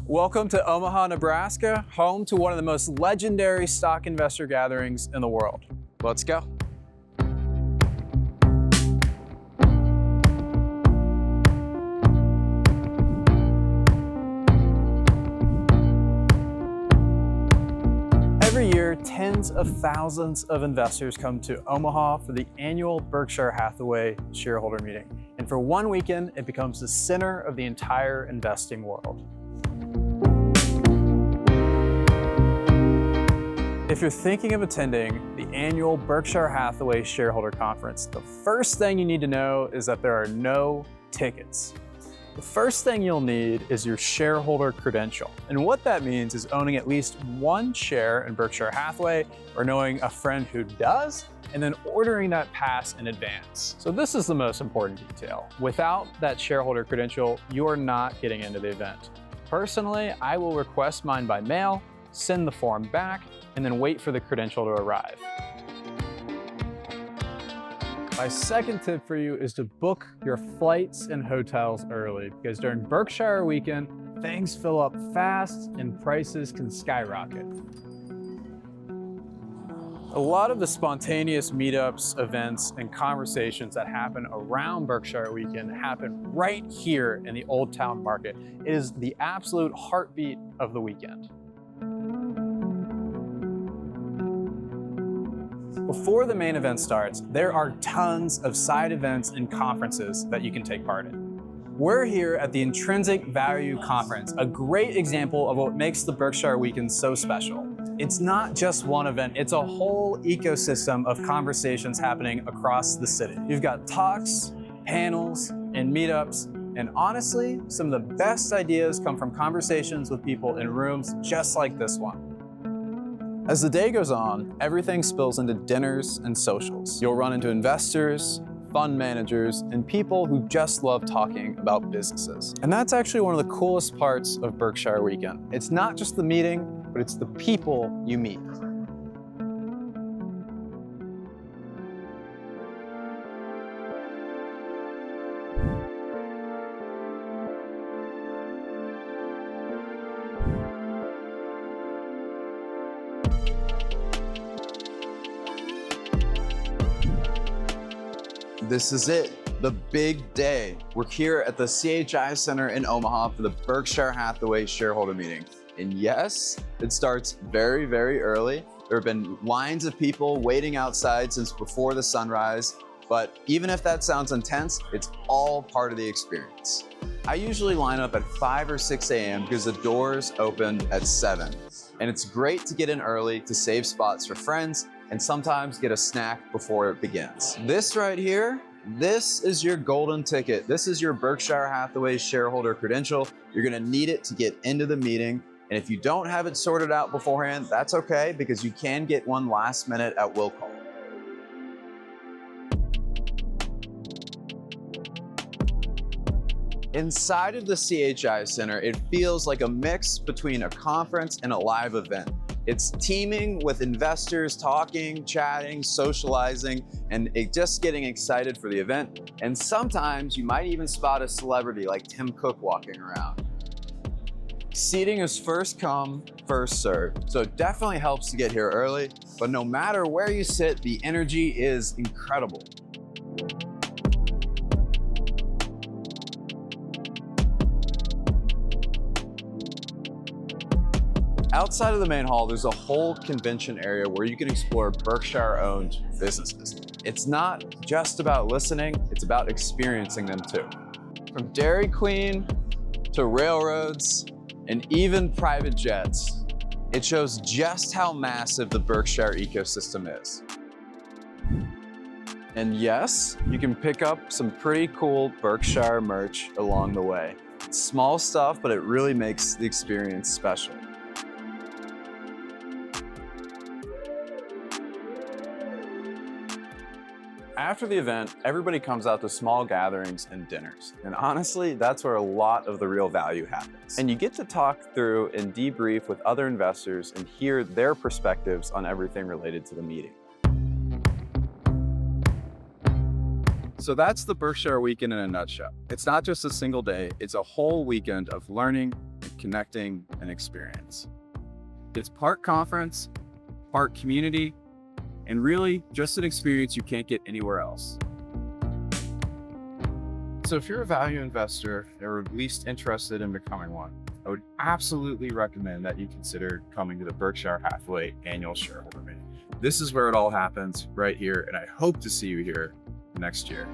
Welcome to Omaha, Nebraska, home to one of the most legendary stock investor gatherings in the world. Let's go. Every year, tens of thousands of investors come to Omaha for the annual Berkshire Hathaway Shareholder meeting. And for one weekend, it becomes the center of the entire investing world. If you're thinking of attending the annual Berkshire Hathaway Shareholder Conference, the first thing you need to know is that there are no tickets. The first thing you'll need is your shareholder credential. And what that means is owning at least one share in Berkshire Hathaway or knowing a friend who does, and then ordering that pass in advance. So this is the most important detail. Without that shareholder credential, you are not getting into the event. Personally, I will request mine by mail, send the form back, and then wait for the credential to arrive. My second tip for you is to book your flights and hotels early, because during Berkshire Weekend, things fill up fast and prices can skyrocket. A lot of the spontaneous meetups, events, and conversations that happen around Berkshire Weekend happen right here in the Old Town Market. It is the absolute heartbeat of the weekend. Before the main event starts, there are tons of side events and conferences that you can take part in. We're here at the Intrinsic Value Conference, a great example of what makes the Berkshire Weekend so special. It's not just one event, it's a whole ecosystem of conversations happening across the city. You've got talks, panels, and meetups, and honestly, some of the best ideas come from conversations with people in rooms just like this one. As the day goes on, everything spills into dinners and socials. You'll run into investors, fund managers, and people who just love talking about businesses. And that's actually one of the coolest parts of Berkshire Weekend. It's not just the meeting, but it's the people you meet. This is it, the big day. We're here at the CHI Center in Omaha for the Berkshire Hathaway Shareholder meeting. And yes, it starts very, very early. There have been lines of people waiting outside since before the sunrise. But even if that sounds intense, it's all part of the experience. I usually line up at 5 or 6 a.m. because the doors open at 7. And it's great to get in early to save spots for friends and sometimes get a snack before it begins. This right here, this is your golden ticket. This is your Berkshire Hathaway shareholder credential. You're gonna need it to get into the meeting. And if you don't have it sorted out beforehand, that's okay, because you can get one last minute at will call. Inside of the CHI Center, it feels like a mix between a conference and a live event. It's teeming with investors talking, chatting, socializing, and just getting excited for the event. And sometimes you might even spot a celebrity like Tim Cook walking around. Seating is first come, first served. So it definitely helps to get here early, but no matter where you sit, the energy is incredible. Outside of the main hall, there's a whole convention area where you can explore Berkshire-owned businesses. It's not just about listening, it's about experiencing them too. From Dairy Queen to railroads and even private jets, it shows just how massive the Berkshire ecosystem is. And yes, you can pick up some pretty cool Berkshire merch along the way. It's small stuff, but it really makes the experience special. After the event, everybody comes out to small gatherings and dinners. And honestly, that's where a lot of the real value happens. And you get to talk through and debrief with other investors and hear their perspectives on everything related to the meeting. So that's the Berkshire Weekend in a nutshell. It's not just a single day, it's a whole weekend of learning, connecting, and experience. It's part conference, part community, and really just an experience you can't get anywhere else. So if you're a value investor or at least interested in becoming one, I would absolutely recommend that you consider coming to the Berkshire Hathaway annual shareholder meeting. This is where it all happens, right here, and I hope to see you here next year.